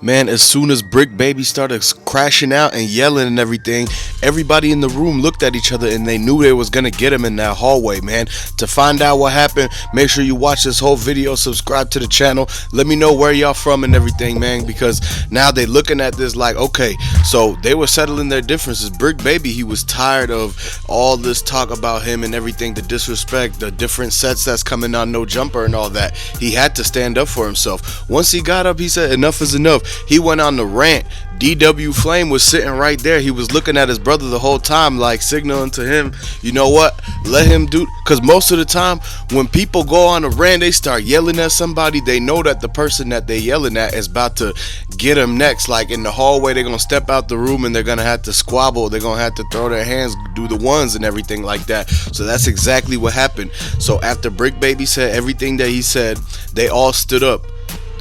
Man, as soon as Brick Baby started crashing out and yelling and everything, everybody in the room looked at each other and they knew they was gonna get him in that hallway, man. To find out what happened, make sure you watch this whole video, subscribe to the channel, let me know where y'all from and everything, man, because now they looking at this like, okay, so they were settling their differences. Brick Baby, he was tired of all this talk about him and everything, the disrespect, the different sets that's coming on No Jumper and all that. He had to stand up for himself. Once he got up, he said enough is enough. He went on the rant. dwflame was sitting right there. He was looking at his brother the whole time, like signaling to him, you know what, let him do, because most of the time when people go on a rant, they start yelling at somebody, they know that the person that they yelling at is about to get them next. Like in the hallway, they're gonna step out the room and they're gonna have to squabble, they're gonna have to throw their hands, do the ones and everything like that. So that's exactly what happened. So after Brick Baby said everything that he said, they all stood up.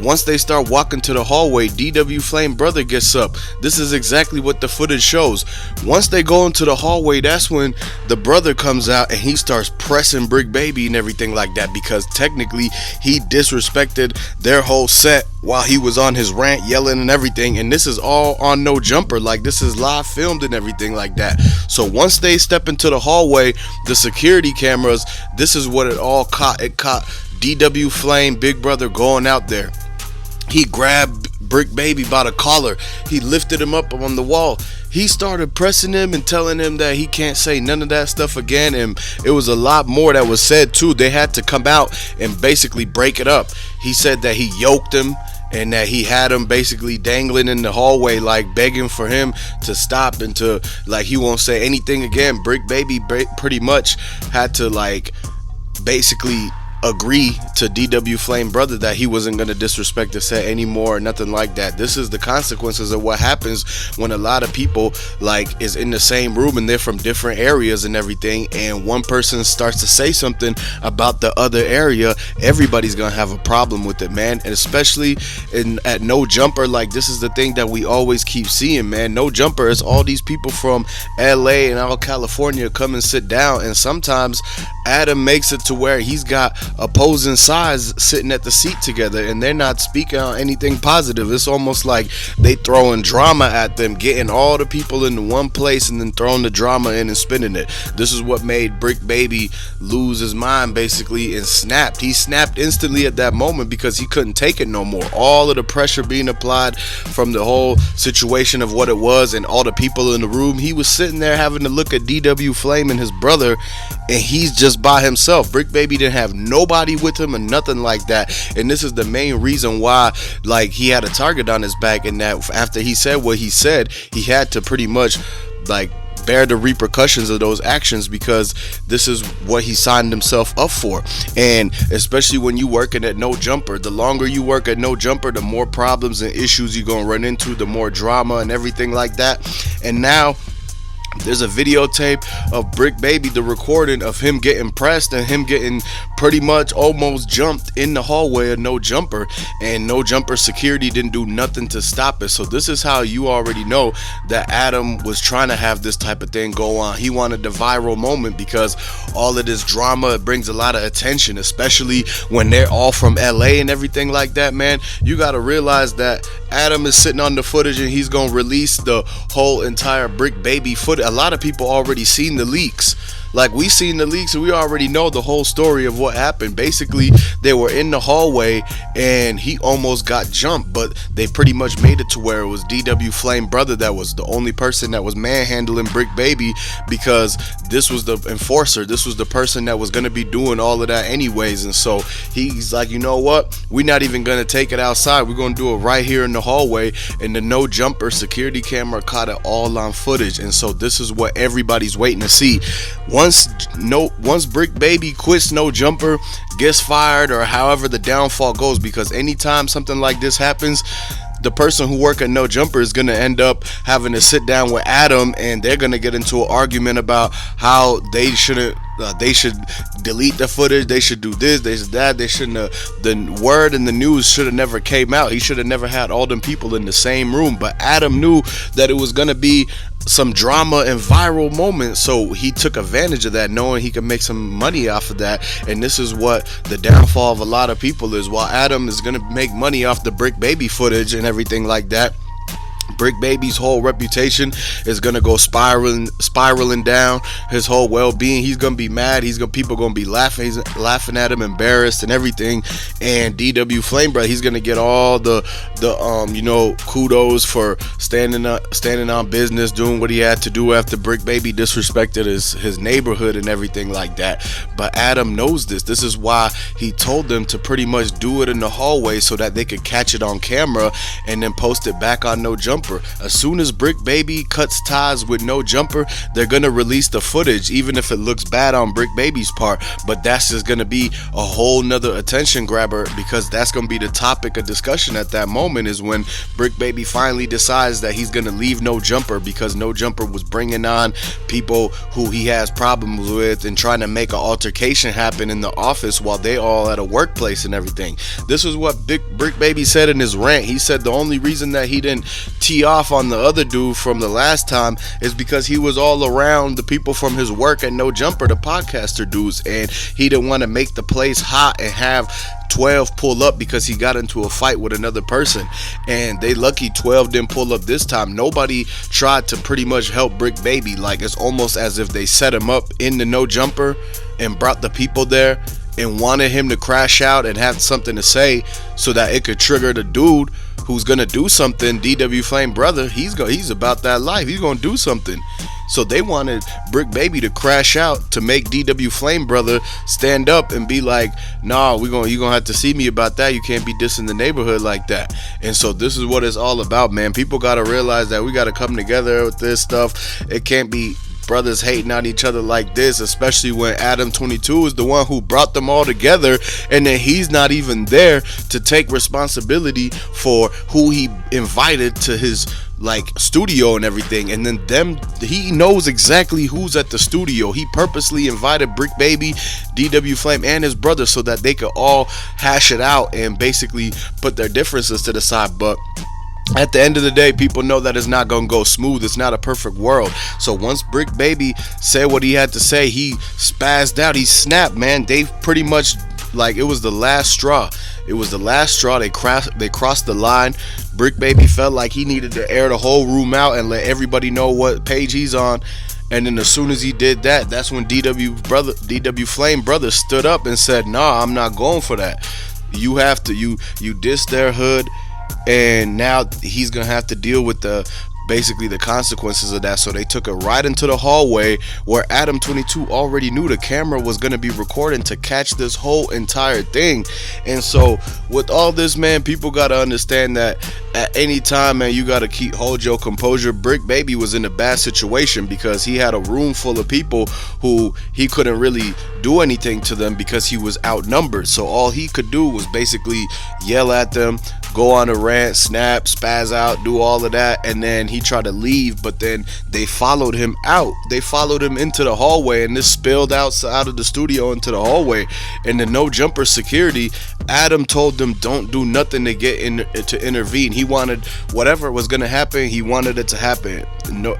Once they start walking to the hallway, dwflame brother gets up. This is exactly what the footage shows. Once they go into the hallway, that's when the brother comes out and he starts pressing Brick Baby and everything like that, because technically he disrespected their whole set while he was on his rant yelling and everything. And this is all on No Jumper, like this is live filmed and everything like that. So once they step into the hallway, the security cameras, this is what it all caught. It caught dwflame big brother going out there. He grabbed Brick Baby by the collar. He lifted him up on the wall. He started pressing him and telling him that he can't say none of that stuff again. And it was a lot more that was said too. They had to come out and basically break it up. He said that he yoked him and that he had him basically dangling in the hallway, like begging for him to stop and to, like, he won't say anything again. Brick Baby pretty much had to, like, basically agree to dwflame brother that he wasn't going to disrespect the set anymore or nothing like that. This is the consequences of what happens when a lot of people like is in the same room and they're from different areas and everything, and one person starts to say something about the other area. Everybody's gonna have a problem with it, man. And especially at No Jumper, like this is the thing that we always keep seeing, man. No Jumper is all these people from LA and all California come and sit down, and sometimes Adam makes it to where he's got opposing sides sitting at the seat together and they're not speaking on anything positive. It's almost like they throwing drama at them, getting all the people in one place and then throwing the drama in and spinning it. This is what made Brick Baby lose his mind basically and snapped. He snapped instantly at that moment because he couldn't take it no more. All of the pressure being applied from the whole situation of what it was and all the people in the room. He was sitting there having to look at dwflame and his brother, and he's just by himself. Brick Baby didn't have nobody with him and nothing like that. And this is the main reason why, like, he had a target on his back, and that after he said what he said, he had to pretty much like bear the repercussions of those actions, because this is what he signed himself up for. And especially when you working at No Jumper, the longer you work at No Jumper, the more problems and issues you're gonna run into, the more drama and everything like that. And now there's a videotape of Brick Baby, the recording of him getting pressed and him getting pretty much almost jumped in the hallway of No Jumper, and No Jumper security didn't do nothing to stop it. So this is how you already know that Adam was trying to have this type of thing go on. He wanted the viral moment because all of this drama, it brings a lot of attention, especially when they're all from LA and everything like that, man. You got to realize that Adam is sitting on the footage and he's gonna release the whole entire Brick Baby footage. A lot of people already seen the leaks. Like, we seen the leaks and we already know the whole story of what happened. Basically, they were in the hallway and he almost got jumped, but they pretty much made it to where it was dwflame brother that was the only person that was manhandling Brick Baby, because this was the enforcer. This was the person that was going to be doing all of that anyways. And so he's like, you know what, we're not even going to take it outside, we're going to do it right here in the hallway. And the No Jumper security camera caught it all on footage. And so this is what everybody's waiting to see. Once Brick Baby quits No Jumper, gets fired, or however the downfall goes, because anytime something like this happens, the person who work at No Jumper is going to end up having to sit down with Adam, and they're going to get into an argument about how they shouldn't they should delete the footage, they should do this, they should that, they shouldn't have, the word in the news should have never came out. He should have never had all them people in the same room. But Adam knew that it was gonna be some drama and viral moments, so he took advantage of that, knowing he could make some money off of that. And this is what the downfall of a lot of people is. While Adam is gonna make money off the briccbaby footage and everything like that, briccbaby's whole reputation is gonna go spiraling down. His whole well-being, he's gonna be mad. People gonna be laughing at him, embarrassed and everything. And dwflame, bro, he's gonna get all the kudos for standing on business, doing what he had to do after briccbaby disrespected his neighborhood and everything like that. But Adam knows this. This is why he told them to pretty much do it in the hallway so that they could catch it on camera and then post it back on Nojumper. As soon as briccbaby cuts ties with Nojumper, they're gonna release the footage, even if it looks bad on briccbaby's part. But that's just gonna be a whole nother attention grabber, because that's gonna be the topic of discussion at that moment, is when briccbaby finally decides that he's gonna leave Nojumper, because Nojumper was bringing on people who he has problems with and trying to make an altercation happen in the office while they all at a workplace and everything. This is what briccbaby said in his rant. He said the only reason that he didn't tee off on the other dude from the last time is because he was all around the people from his work at Nojumper, the podcaster dudes, and he didn't want to make the place hot and have 12 pull up because he got into a fight with another person. And they lucky 12 didn't pull up this time. Nobody tried to pretty much help briccbaby. Like, it's almost as if they set him up in the Nojumper and brought the people there and wanted him to crash out and have something to say so that it could trigger the dude who's gonna do something. dwflame brother, he's about that life. He's gonna do something. So they wanted briccbaby to crash out to make dwflame brother stand up and be like, nah, you gonna have to see me about that. You can't be dissing the neighborhood like that. And so this is what it's all about, man. People gotta realize that we gotta come together with this stuff. It can't be brothers hating on each other like this, especially when Adam 22 is the one who brought them all together, and then he's not even there to take responsibility for who he invited to his studio and everything. And then he knows exactly who's at the studio. He purposely invited briccbaby, dwflame, and his brother so that they could all hash it out and basically put their differences to the side. But at the end of the day, people know that it's not gonna go smooth. It's not a perfect world. So once briccbaby said what he had to say, he spazzed out. He snapped, man. They pretty much, it was the last straw. It was the last straw. They crossed the line. briccbaby felt like he needed to air the whole room out and let everybody know what page he's on. And then as soon as he did that, that's when dwflame brother stood up and said, nah, I'm not going for that. You have to, you diss their hood, and now he's gonna have to deal with basically the consequences of that. So they took it right into the hallway where Adam 22 already knew the camera was going to be recording to catch this whole entire thing. And so with all this, man, people got to understand that at any time, man, you got to hold your composure. briccbaby was in a bad situation because he had a room full of people who he couldn't really do anything to them because he was outnumbered. So all he could do was basically yell at them, go on a rant, snap, spaz out, do all of that, and then he tried to leave, but then they followed him out. They followed him into the hallway, and this spilled out of the studio into the hallway. And the Nojumper security, Adam told them don't do nothing to get in to intervene. He wanted whatever was gonna happen, he wanted it to happen.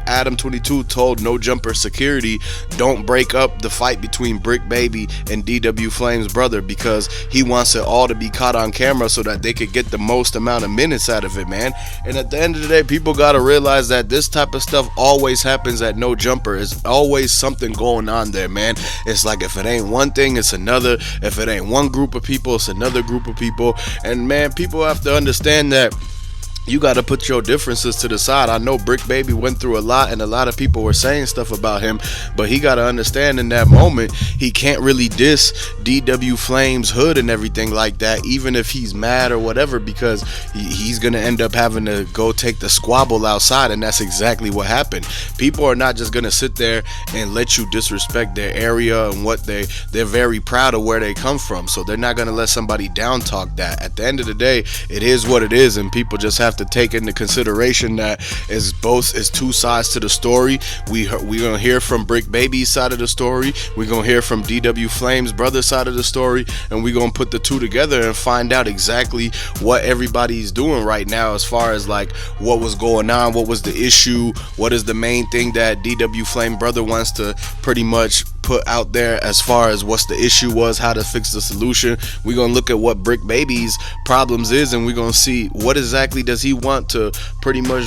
Adam 22 told Nojumper security don't break up the fight between briccbaby and dwflame's brother, because he wants it all to be caught on camera so that they could get the most amount of minutes out of it, man. And at the end of the day, people gotta realize that this type of stuff always happens at Nojumper. There's always something going on there, man. It's like if it ain't one thing, it's another. If it ain't one group of people, it's another group of people. And man, people have to understand that you got to put your differences to the side. I know briccbaby went through a lot, and a lot of people were saying stuff about him, but he got to understand in that moment he can't really diss dwflame's hood and everything like that, even if he's mad or whatever, because he's gonna end up having to go take the squabble outside. And that's exactly what happened. People are not just gonna sit there and let you disrespect their area and what they're very proud of where they come from. So they're not gonna let somebody down talk that. At the end of the day, it is what it is, and people just have to take into consideration that is two sides to the story. We're gonna hear from briccbaby's side of the story, we're gonna hear from dwflame's brother side of the story, and we're gonna put the two together and find out exactly what everybody's doing right now, as far as like what was going on, what was the issue, what is the main thing that dwflame brother wants to pretty much put out there as far as what's the issue was, how to fix the solution. We're gonna look at what briccbaby's problems is, and we're gonna see what exactly does he want to pretty much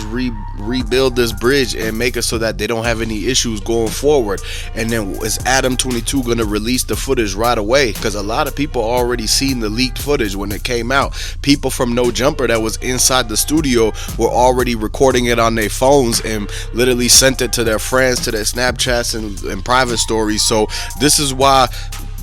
rebuild this bridge and make it so that they don't have any issues going forward. And then is Adam22 gonna release the footage right away? Because a lot of people already seen the leaked footage when it came out. People from Nojumper that was inside the studio were already recording it on their phones and literally sent it to their friends, to their Snapchats and private stories. So this is why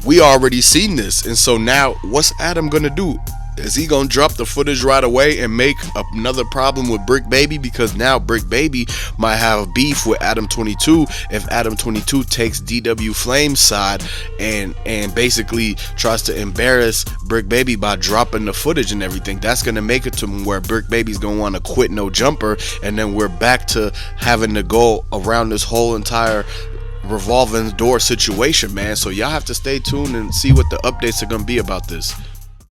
we already seen this. And so now what's Adam gonna do? Is he gonna drop the footage right away and make another problem with briccbaby? Because now briccbaby might have beef with Adam22 if Adam22 takes dwflame's side and basically tries to embarrass briccbaby by dropping the footage and everything. That's gonna make it to where briccbaby's gonna want to quit Nojumper, and then we're back to having to go around this whole entire revolving door situation, man. So y'all have to stay tuned and see what the updates are gonna be about this.